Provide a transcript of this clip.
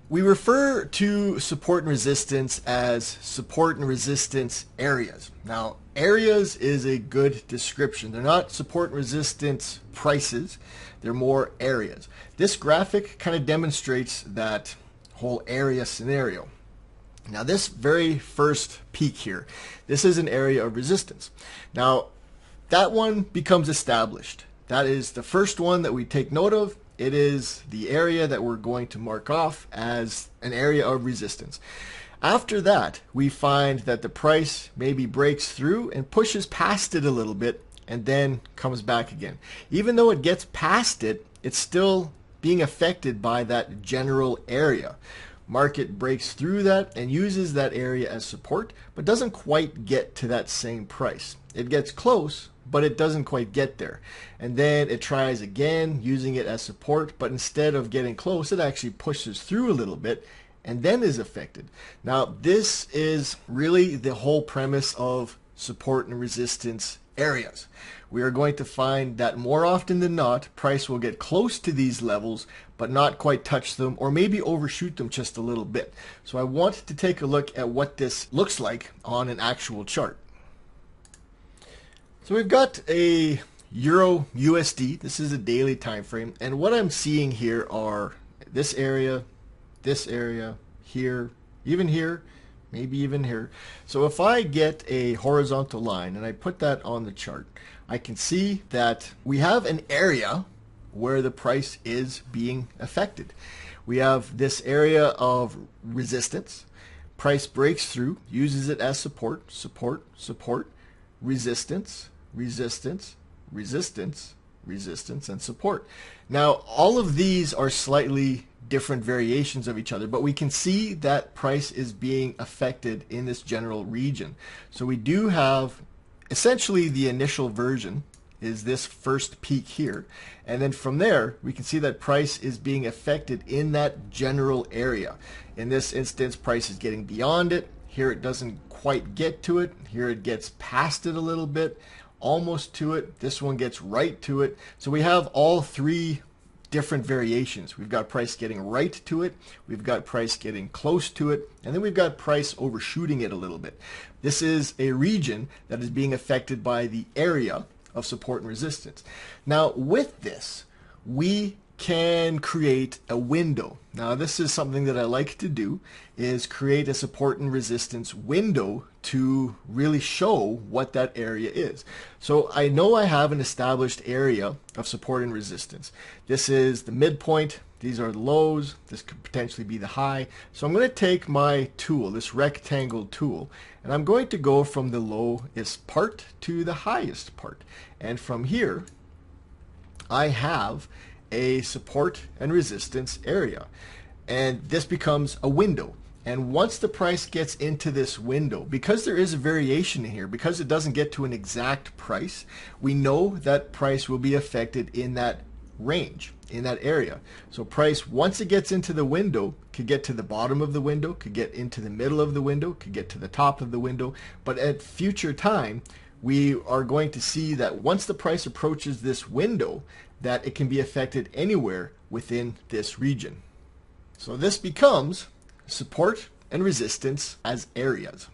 We refer to support and resistance as support and resistance areas. Now, areas is a good description. They're not support and resistance prices. They're more areas. This graphic kind of demonstrates that whole area scenario. Now, this very first peak here, this is an area of resistance. Now, that one becomes established. That is the first one that we take note of. It is the area that we're going to mark off as an area of resistance. After that, we find that the price maybe breaks through and pushes past it a little bit and then comes back again. Even though it gets past it, it's still being affected by that general area. Market breaks through that and uses that area as support, but doesn't quite get to that same price. It gets close, but it doesn't quite get there. And then it tries again using it as support, but instead of getting close, it actually pushes through a little bit and then is affected. Now, this is really the whole premise of support and resistance areas. We are going to find that more often than not, price will get close to these levels, but not quite touch them, or maybe overshoot them just a little bit. So I want to take a look at what this looks like on an actual chart. So we've got a Euro USD. This is a daily time frame, and what I'm seeing here are this area, here, even here, maybe even here. So if I get a horizontal line and I put that on the chart, I can see that we have an area where the price is being affected. We have this area of resistance. Price breaks through, uses it as support, support, support, resistance, resistance, resistance, resistance, and support. Now, all of these are slightly different variations of each other, but we can see that price is being affected in this general region. So we do have essentially the initial version is this first peak here, and then from there we can see that price is being affected in that general area. In this instance, price is getting beyond it. Here it doesn't quite get to it. Here it gets past it a little bit, almost to it. This one gets right to it. So we have all three different variations. We've got price getting right to it, we've got price getting close to it, and then we've got price overshooting it a little bit. This is a region that is being affected by the area of support and resistance. Now, with this, we can create a window. Now, this is something that I like to do, is create a support and resistance window to really show what that area is. So I know I have an established area of support and resistance. This is the midpoint. These are the lows. This could potentially be the high. So I'm going to take my tool, this rectangle tool, and I'm going to go from the lowest part to the highest part. And from here, I have a support and resistance area, and this becomes a window. And once the price gets into this window, because there is a variation in here, because it doesn't get to an exact price, we know that price will be affected in that range, in that area. So price, once it gets into the window, could get to the bottom of the window, could get into the middle of the window, could get to the top of the window. But at future time, we are going to see that once the price approaches this window, that it can be affected anywhere within this region. So this becomes support and resistance as areas.